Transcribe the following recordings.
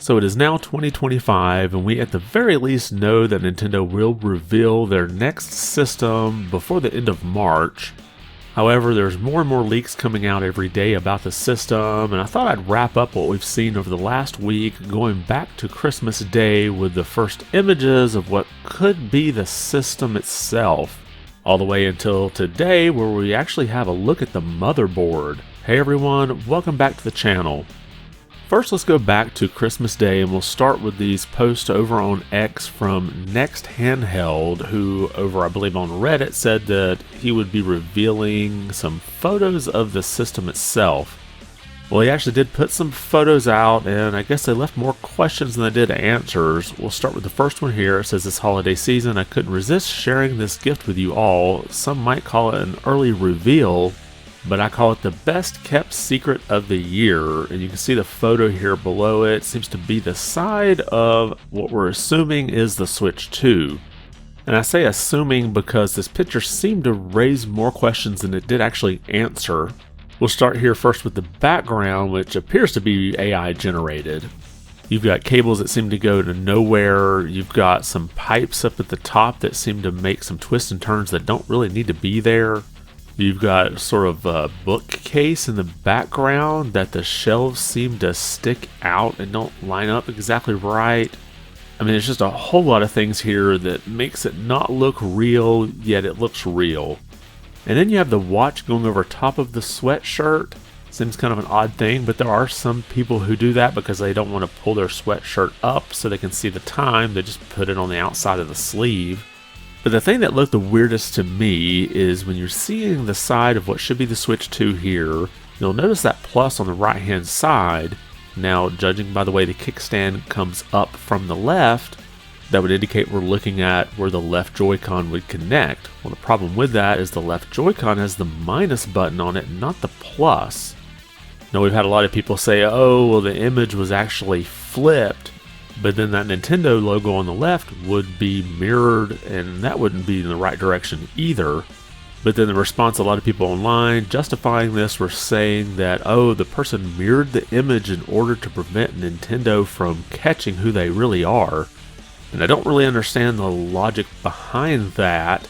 So it is now 2025, and we at the very least know that Nintendo will reveal their next system before the end of March. However, there's more and more leaks coming out every day about the system, and I thought I'd wrap up what we've seen over the last week, going back to Christmas Day with the first images of what could be the system itself, all the way until today where we actually have a look at the motherboard. Hey everyone, welcome back to the channel. First, let's go back to Christmas Day, and we'll start with these posts over on X from Next Handheld, who over, I believe, on Reddit said that he would be revealing some photos of the system itself. Well, he actually did put some photos out, and I guess they left more questions than they did answers. We'll start with the first one here. It says, "This holiday season, I couldn't resist sharing this gift with you all. Some might call it an early reveal, but I call it the best kept secret of the year." And you can see the photo here below it. Seems to be the side of what we're assuming is the Switch 2. And I say assuming because this picture seemed to raise more questions than it did actually answer. We'll start here first with the background, which appears to be AI generated. You've got cables that seem to go to nowhere. You've got some pipes up at the top that seem to make some twists and turns that don't really need to be there. You've got sort of a bookcase in the background that the shelves seem to stick out and don't line up exactly right. I mean, it's just a whole lot of things here that makes it not look real, yet it looks real. And then you have the watch going over top of the sweatshirt. Seems kind of an odd thing, but there are some people who do that because they don't want to pull their sweatshirt up so they can see the time. They just put it on the outside of the sleeve. But the thing that looked the weirdest to me is when you're seeing the side of what should be the Switch 2 here, you'll notice that plus on the right hand side. Now, judging by the way the kickstand comes up from the left, that would indicate we're looking at where the left Joy-Con would connect. Well, the problem with that is the left Joy-Con has the minus button on it, not the plus. Now, we've had a lot of people say, oh, well, the image was actually flipped, but then that Nintendo logo on the left would be mirrored, and that wouldn't be in the right direction either. But then the response, a lot of people online justifying this were saying that, oh, the person mirrored the image in order to prevent Nintendo from catching who they really are. And I don't really understand the logic behind that.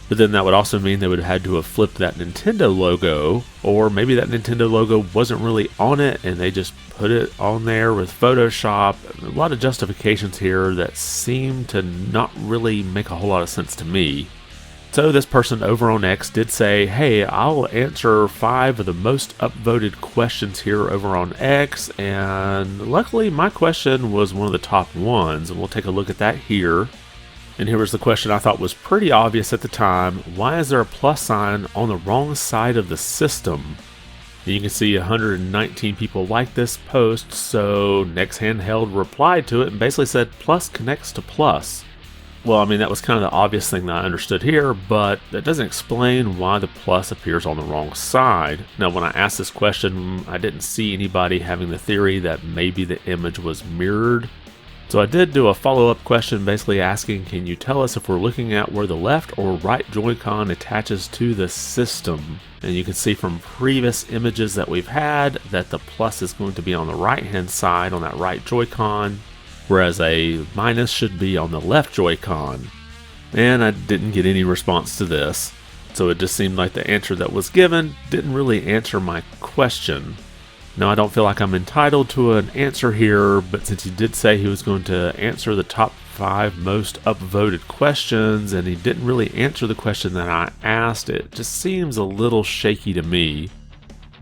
But then that would also mean they would have had to have flipped that Nintendo logo, or maybe that Nintendo logo wasn't really on it and they just put it on there with Photoshop. A lot of justifications here that seem to not really make a whole lot of sense to me. So this person over on X did say, hey, I'll answer 5 of the most upvoted questions here over on X, and luckily my question was one of the top ones, and we'll take a look at that here. And here was the question I thought was pretty obvious at the time. Why is there a plus sign on the wrong side of the system? And you can see 119 people liked this post, so Next Handheld replied to it and basically said plus connects to plus. Well, I mean, that was kind of the obvious thing that I understood here, but that doesn't explain why the plus appears on the wrong side. Now, when I asked this question, I didn't see anybody having the theory that maybe the image was mirrored. So I did do a follow-up question basically asking, can you tell us if we're looking at where the left or right Joy-Con attaches to the system? And you can see from previous images that we've had that the plus is going to be on the right-hand side on that right Joy-Con, whereas a minus should be on the left Joy-Con. And I didn't get any response to this. So it just seemed like the answer that was given didn't really answer my question. Now, I don't feel like I'm entitled to an answer here, but since he did say he was going to answer the top 5 most upvoted questions, and he didn't really answer the question that I asked, it just seems a little shaky to me.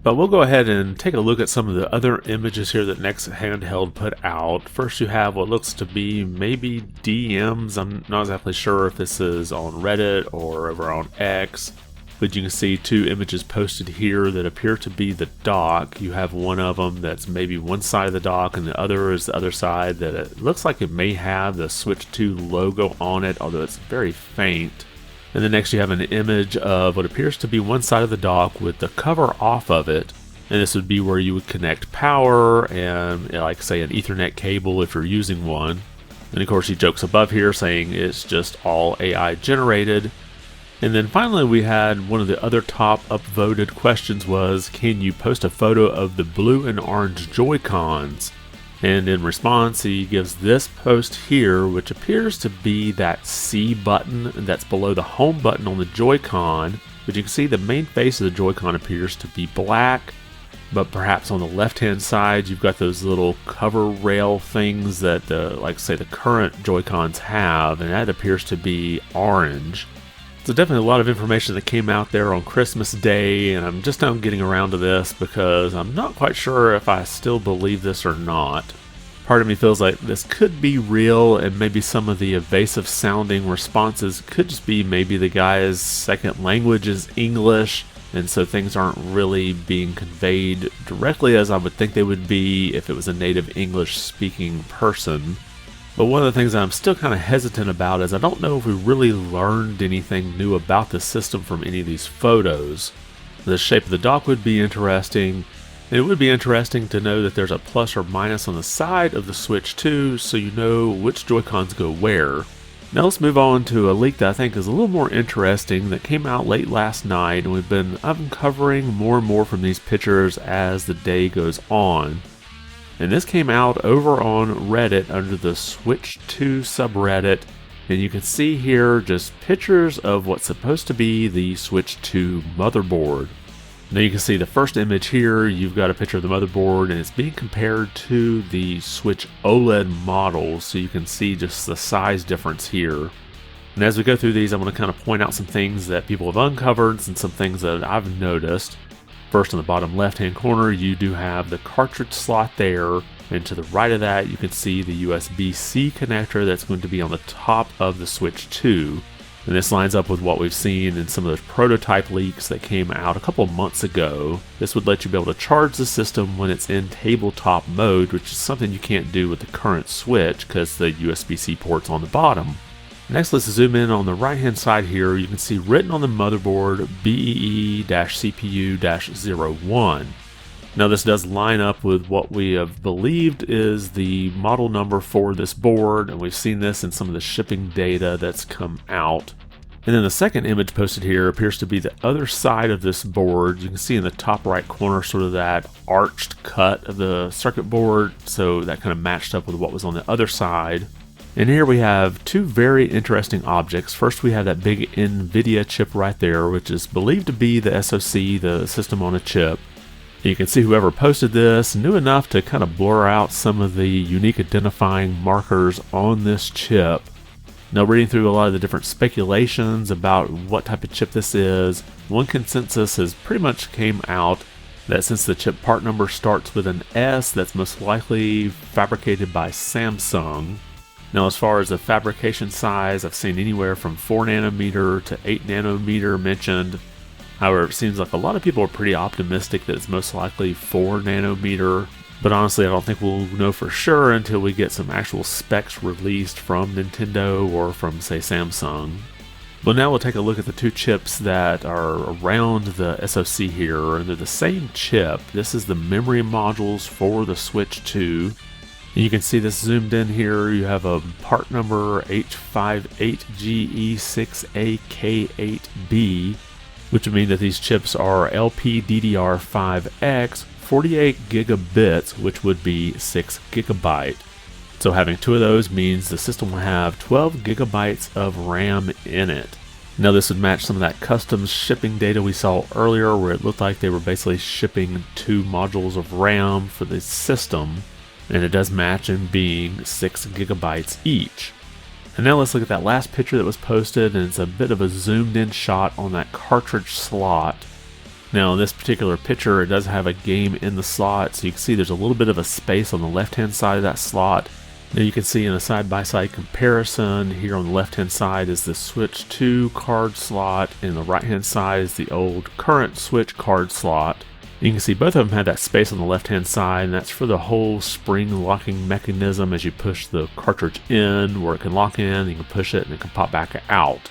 But we'll go ahead and take a look at some of the other images here that Next Handheld put out. First, you have what looks to be maybe DMs. I'm not exactly sure if this is on Reddit or over on X. But you can see 2 images posted here that appear to be the dock. You have one of them that's maybe one side of the dock and the other is the other side that it looks like it may have the Switch 2 logo on it, although it's very faint. And then next you have an image of what appears to be one side of the dock with the cover off of it. And this would be where you would connect power and, like, say, an Ethernet cable if you're using one. And of course he jokes above here saying it's just all AI generated. And then finally we had one of the other top upvoted questions was, can you post a photo of the blue and orange Joy-Cons? And in response, he gives this post here, which appears to be that C button that's below the home button on the Joy-Con. But you can see the main face of the Joy-Con appears to be black. But perhaps on the left-hand side, you've got those little cover rail things that, like say, the current Joy-Cons have, and that appears to be orange. So definitely a lot of information that came out there on Christmas Day, and I'm just now getting around to this because I'm not quite sure if I still believe this or not. Part of me feels like this could be real, and maybe some of the evasive sounding responses could just be maybe the guy's second language is English, and so things aren't really being conveyed directly as I would think they would be if it was a native English speaking person. But one of the things that I'm still kind of hesitant about is I don't know if we really learned anything new about the system from any of these photos. The shape of the dock would be interesting, and it would be interesting to know that there's a plus or minus on the side of the Switch too, so you know which Joy-Cons go where. Now let's move on to a leak that I think is a little more interesting that came out late last night, and we've been uncovering more and more from these pictures as the day goes on. And this came out over on Reddit under the Switch 2 subreddit, and you can see here just pictures of what's supposed to be the Switch 2 motherboard. Now you can see the first image here, you've got a picture of the motherboard, and it's being compared to the Switch OLED model, so you can see just the size difference here. And as we go through these, I'm going to kind of point out some things that people have uncovered and some things that I've noticed. First, in the bottom left-hand corner, you do have the cartridge slot there, and to the right of that, you can see the USB-C connector that's going to be on the top of the Switch 2. And this lines up with what we've seen in some of those prototype leaks that came out a couple months ago. This would let you be able to charge the system when it's in tabletop mode, which is something you can't do with the current Switch because the USB-C port's on the bottom. Next, let's zoom in on the right-hand side here. You can see written on the motherboard BEE-CPU-01. Now, this does line up with what we have believed is the model number for this board, and we've seen this in some of the shipping data that's come out. And then the second image posted here appears to be the other side of this board. You can see in the top right corner sort of that arched cut of the circuit board, so that kind of matched up with what was on the other side. And here we have two very interesting objects. First, we have that big NVIDIA chip right there, which is believed to be the SoC, the system on a chip. You can see whoever posted this knew enough to kind of blur out some of the unique identifying markers on this chip. Now, reading through a lot of the different speculations about what type of chip this is, one consensus has pretty much came out that since the chip part number starts with an S, that's most likely fabricated by Samsung. Now, as far as the fabrication size, I've seen anywhere from 4 nanometer to 8 nanometer mentioned. However, it seems like a lot of people are pretty optimistic that it's most likely 4 nanometer. But honestly, I don't think we'll know for sure until we get some actual specs released from Nintendo or from, say, Samsung. But now we'll take a look at the two chips that are around the SoC here, and they're the same chip. This is the memory modules for the Switch 2. And you can see this zoomed in here. You have a part number H58GE6AK8B, which would mean that these chips are LPDDR5X, 48 gigabits, which would be 6 gigabyte. So having two of those means the system will have 12 gigabytes of RAM in it. Now, this would match some of that custom shipping data we saw earlier, where it looked like they were basically shipping 2 modules of RAM for the system. And it does match in being 6 gigabytes each. And now let's look at that last picture that was posted, and it's a bit of a zoomed in shot on that cartridge slot. Now in this particular picture, it does have a game in the slot, so you can see there's a little bit of a space on the left hand side of that slot. Now you can see in a side-by-side comparison, here on the left hand side is the Switch 2 card slot, and the right hand side is the old current Switch card slot. You can see both of them have that space on the left hand side, and that's for the whole spring locking mechanism as you push the cartridge in, where it can lock in, you can push it, and it can pop back out.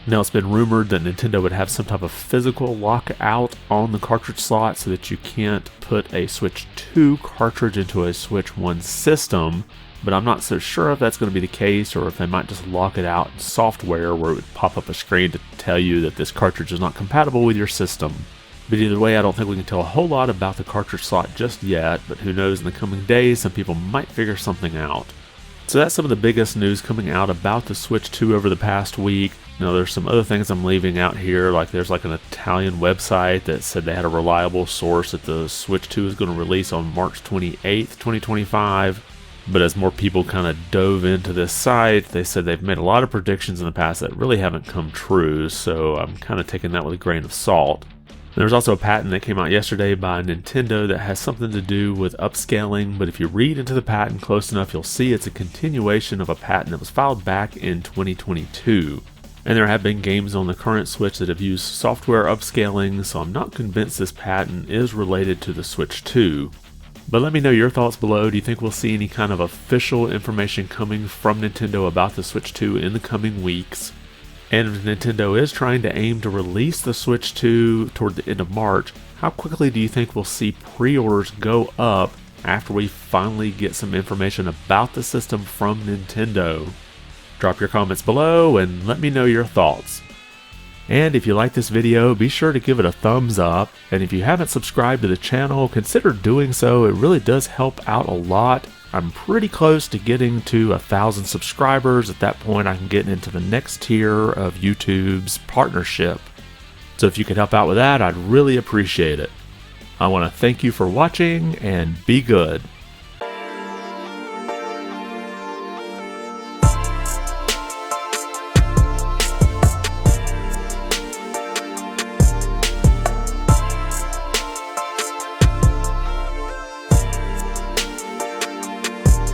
Now, it's been rumored that Nintendo would have some type of physical lockout on the cartridge slot so that you can't put a Switch 2 cartridge into a Switch 1 system, but I'm not so sure if that's going to be the case, or if they might just lock it out in software where it would pop up a screen to tell you that this cartridge is not compatible with your system. But either way, I don't think we can tell a whole lot about the cartridge slot just yet, but who knows, in the coming days, some people might figure something out. So that's some of the biggest news coming out about the Switch 2 over the past week. There's some other things I'm leaving out here, like there's like an Italian website that said they had a reliable source that the Switch 2 is going to release on March 28th, 2025. But as more people kind of dove into this site, they said they've made a lot of predictions in the past that really haven't come true, so I'm kind of taking that with a grain of salt. There's also a patent that came out yesterday by Nintendo that has something to do with upscaling, but if you read into the patent close enough, you'll see it's a continuation of a patent that was filed back in 2022. And there have been games on the current Switch that have used software upscaling, so I'm not convinced this patent is related to the Switch 2. But let me know your thoughts below. Do you think we'll see any kind of official information coming from Nintendo about the Switch 2 in the coming weeks? And if Nintendo is trying to aim to release the Switch 2 toward the end of March, how quickly do you think we'll see pre-orders go up after we finally get some information about the system from Nintendo? Drop your comments below and let me know your thoughts. And if you like this video, be sure to give it a thumbs up. And if you haven't subscribed to the channel, consider doing so. It really does help out a lot. I'm pretty close to getting to 1,000 subscribers. At that point, I can get into the next tier of YouTube's partnership. So if you could help out with that, I'd really appreciate it. I want to thank you for watching and be good.